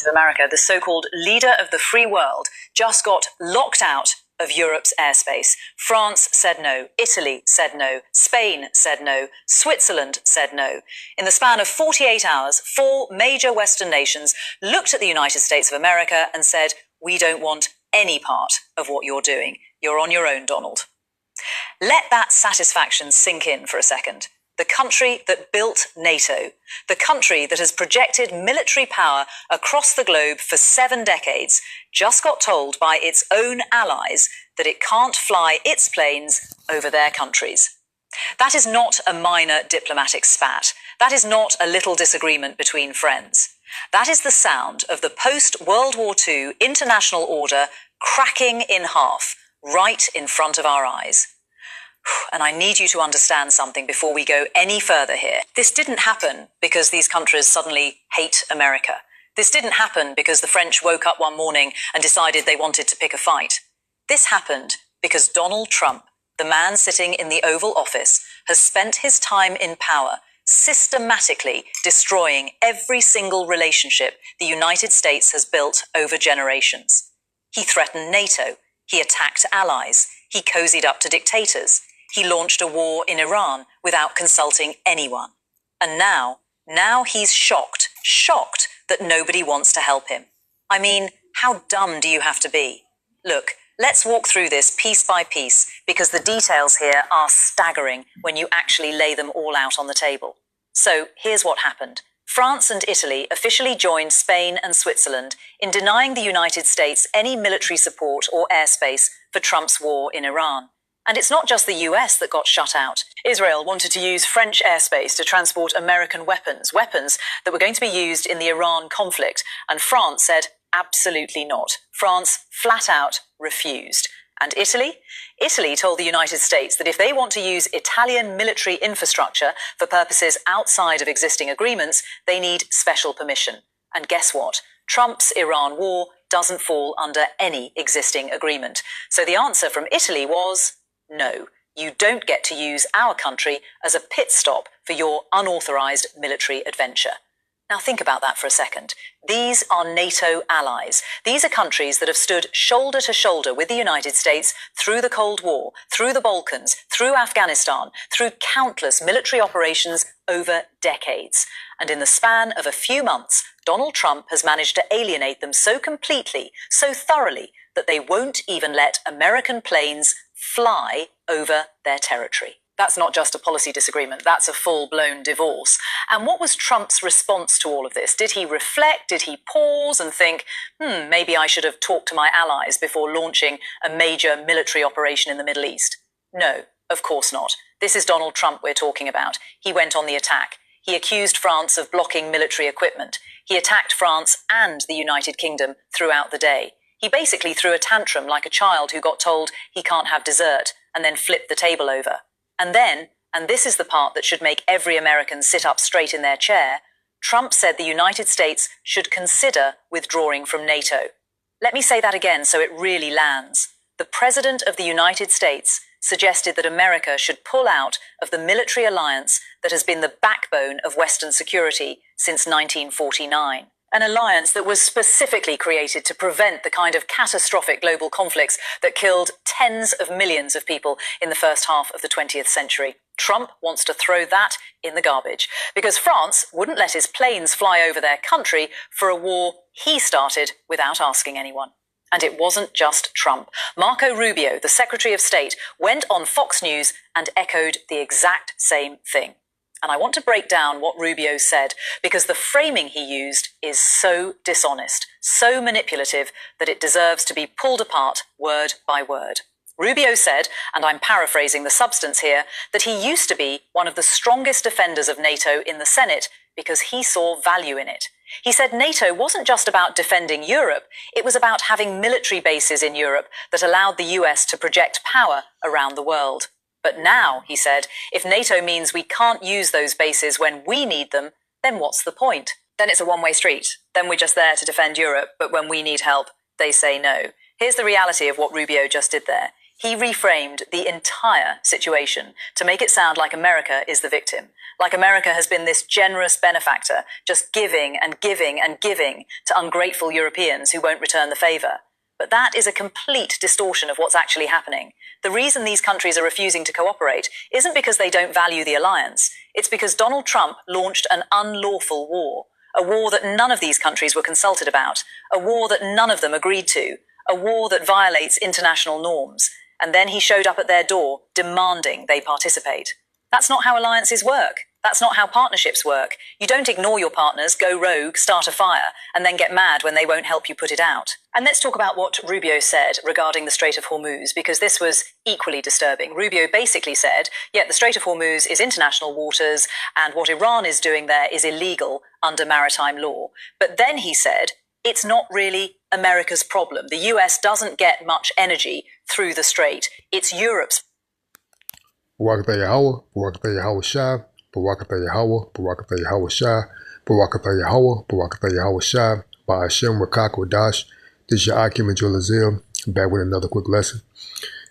States of America, the so-called leader of the free world, just got locked out of Europe's airspace. France said no, Italy said no, Spain said no, Switzerland said no. In the span of 48 hours, 4 major Western nations looked at the United States of America and said, we don't want any part of what you're doing. You're on your own, Donald. Let that satisfaction sink in for a second. The country that built NATO, the country that has projected military power across the globe for 7 decades, just got told by its own allies that it can't fly its planes over their countries. That is not a minor diplomatic spat. That is not a little disagreement between friends. That is the sound of the post-World War II international order cracking in half right in front of our eyes. And I need you to understand something before we go any further here. This didn't happen because these countries suddenly hate America. This didn't happen because the French woke up one morning and decided they wanted to pick a fight. This happened because Donald Trump, the man sitting in the Oval Office, has spent his time in power systematically destroying every single relationship the United States has built over generations. He threatened NATO. He attacked allies. He cozied up to dictators. He launched a war in Iran without consulting anyone. And now he's shocked that nobody wants to help him. I mean, how dumb do you have to be? Look, let's walk through this piece by piece because the details here are staggering when you actually lay them all out on the table. So here's what happened. France and Italy officially joined Spain and Switzerland in denying the United States any military support or airspace for Trump's war in Iran. And it's not just the US that got shut out. Israel wanted to use French airspace to transport American weapons that were going to be used in the Iran conflict. And France said, absolutely not. France flat out refused. And Italy? Italy told the United States that if they want to use Italian military infrastructure for purposes outside of existing agreements, they need special permission. And guess what? Trump's Iran war doesn't fall under any existing agreement. So the answer from Italy was, no, you don't get to use our country as a pit stop for your unauthorized military adventure. Now think about that for a second. These are NATO allies. These are countries that have stood shoulder to shoulder with the United States through the Cold War, through the Balkans, through Afghanistan, through countless military operations over decades. And in the span of a few months, Donald Trump has managed to alienate them so completely, so thoroughly, that they won't even let American planes fly over their territory. That's not just a policy disagreement, that's a full-blown divorce. And what was Trump's response to all of this? Did he reflect? Did he pause and think, maybe I should have talked to my allies before launching a major military operation in the Middle East? No, of course not. This is Donald Trump we're talking about. He went on the attack. He accused France of blocking military equipment. He attacked France and the United Kingdom throughout the day. He basically threw a tantrum like a child who got told he can't have dessert and then flipped the table over. And then, and this is the part that should make every American sit up straight in their chair, Trump said the United States should consider withdrawing from NATO. Let me say that again so it really lands. The President of the United States suggested that America should pull out of the military alliance that has been the backbone of Western security since 1949. An alliance that was specifically created to prevent the kind of catastrophic global conflicts that killed tens of millions of people in the first half of the 20th century. Trump wants to throw that in the garbage because France wouldn't let his planes fly over their country for a war he started without asking anyone. And it wasn't just Trump. Marco Rubio, the Secretary of State, went on Fox News and echoed the exact same thing. And I want to break down what Rubio said because the framing he used is so dishonest, so manipulative that it deserves to be pulled apart word by word. Rubio said, and I'm paraphrasing the substance here, that he used to be one of the strongest defenders of NATO in the Senate because he saw value in it. He said NATO wasn't just about defending Europe, it was about having military bases in Europe that allowed the US to project power around the world. But now, he said, if NATO means we can't use those bases when we need them, then what's the point? Then it's a one-way street. Then we're just there to defend Europe, but when we need help, they say no. Here's the reality of what Rubio just did there. He reframed the entire situation to make it sound like America is the victim, Like America has been this generous benefactor, just giving and giving and giving to ungrateful Europeans who won't return the favor. But that is a complete distortion of what's actually happening. The reason these countries are refusing to cooperate isn't because they don't value the alliance. It's because Donald Trump launched an unlawful war, a war that none of these countries were consulted about, a war that none of them agreed to, a war that violates international norms. And then he showed up at their door, demanding they participate. That's not how alliances work. That's not how partnerships work. You don't ignore your partners, go rogue, start a fire, and then get mad when they won't help you put it out. And let's talk about what Rubio said regarding the Strait of Hormuz, because this was equally disturbing. Rubio basically said, yeah, the Strait of Hormuz is international waters, and what Iran is doing there is illegal under maritime law. But then he said, it's not really America's problem. The US doesn't get much energy through the strait. It's Europe's. Barakatah Yahweh, Barakatah Yahweh Shai, Barakatah Yahweh, Barakatah Yahweh Shai, Barakatah Yahweh, Barakatah Yahweh Shai, by Hashem Rakak Wadash. This is your Akim and Joel Azim, back with another quick lesson.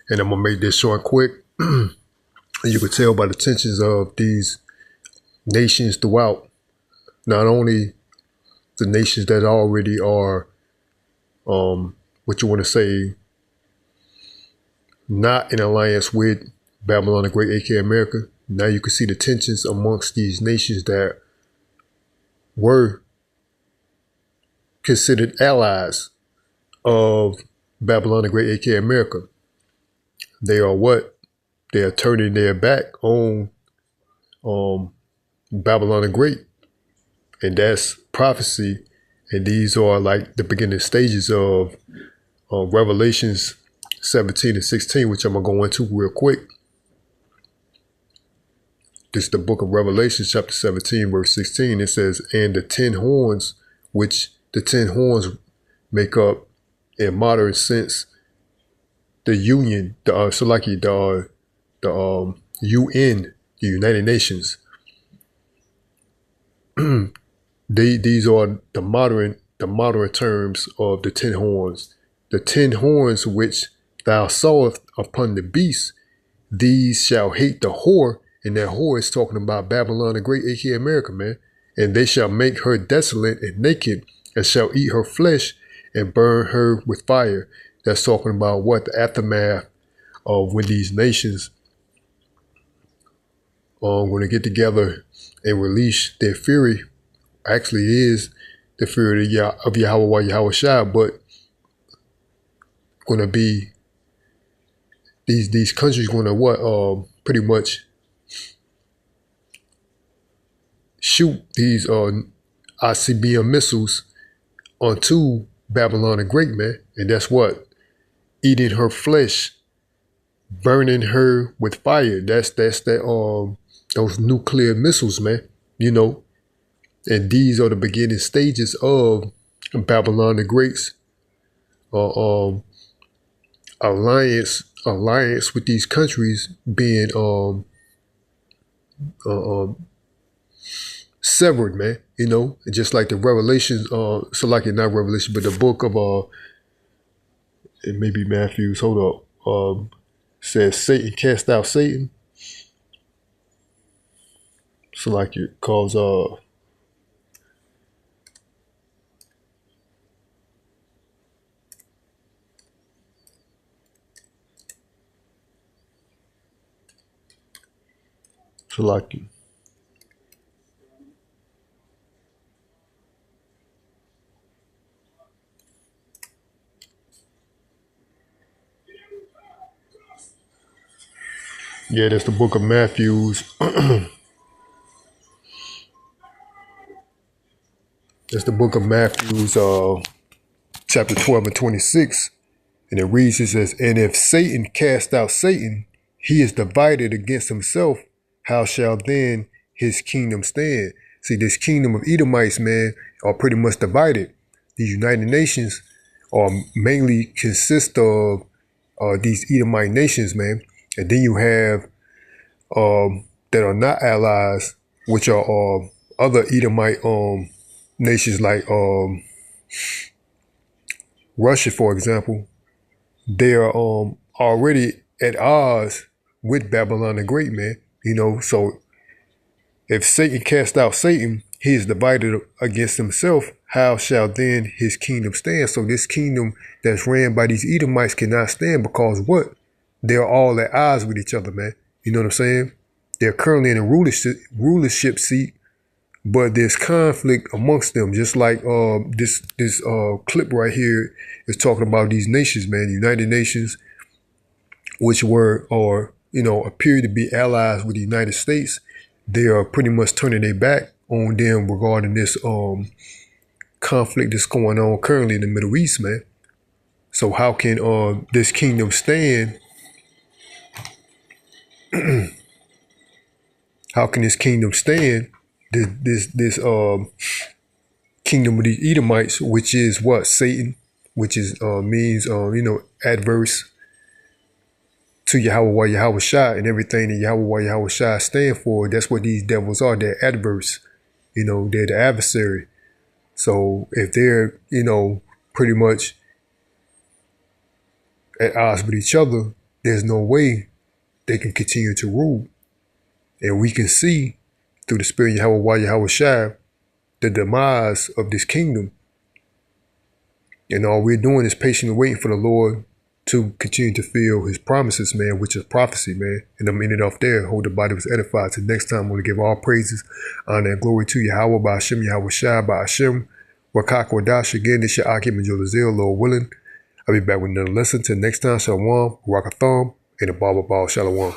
And I'm going to make this short and quick. You can tell by the tensions of these nations throughout, not only the nations that already are, what you want to say, not in alliance with Babylon the Great, aka America. Now you can see the tensions amongst these nations that were considered allies of Babylon the Great, aka America. They are what? They are turning their back on Babylon the Great. And that's prophecy. And these are like the beginning stages of Revelations 17 and 16, which I'm going to go into real quick. This is the book of Revelation, chapter 17, verse 16. It says, and the 10 horns, which the 10 horns make up, in modern sense, the union, the UN, the United Nations. These are the modern terms of the 10 horns. The 10 horns which thou sawest upon the beast, these shall hate the whore. And that whore is talking about Babylon the Great, aka America, man. And they shall make her desolate and naked, and shall eat her flesh and burn her with fire. That's talking about what? The aftermath of when these nations are going to get together and release their fury. Actually is the fury of Yahweh Shai, but going to be these countries going to what? Pretty much shoot these ICBM missiles onto Babylon the Great, man. And that's what? Eating her flesh, burning her with fire. That's that those nuclear missiles, man. You know. And these are the beginning stages of Babylon the Great's alliance with these countries being severed, man. You know, just like the Revelations, so like it not Revelation, but the book of it may be Matthew's. Hold up, says Satan cast out Satan. So like it calls so like it. Yeah, that's the book of Matthew's. That's the book of Matthew's, chapter 12 and 26. And it reads, it says, and if Satan cast out Satan, he is divided against himself. How shall then his kingdom stand? See, this kingdom of Edomites, man, are pretty much divided. The United Nations are mainly consist of these Edomite nations, man. And then you have that are not allies, which are other Edomite nations like Russia, for example. They are already at odds with Babylon the Great, man. You know, so if Satan cast out Satan, he is divided against himself. How shall then his kingdom stand? So this kingdom that's ran by these Edomites cannot stand because what? They're all at odds with each other, man. You know what I'm saying? They're currently in a rulership seat, but there's conflict amongst them. Just like this clip right here is talking about these nations, man. The United Nations, which were or appear to be allies with the United States, they are pretty much turning their back on them regarding this conflict that's going on currently in the Middle East, man. So how can this kingdom stand? How can this kingdom stand? This kingdom of the Edomites, which is what? Satan, which is means adverse to Yahweh Shai, and everything that Yahweh Shai stand for. That's what these devils are. They're adverse. They're the adversary. So if they're pretty much at odds with each other, there's no way they can continue to rule. And we can see through the spirit of Yahweh Shai the demise of this kingdom. And all we're doing is patiently waiting for the Lord to continue to fulfill his promises, man, which is prophecy, man. And I'm ending off there. Hope the body was edified. Till next time, I'm going to give all praises, honor, and glory to Yahweh, by Hashem, Yahweh Shai, by Hashem, Wakak Wadash. Again, this your Akim and Jolazil, Lord willing. I'll be back with another lesson. Till next time, Shalom, Rakatham, and the Baba Shalom.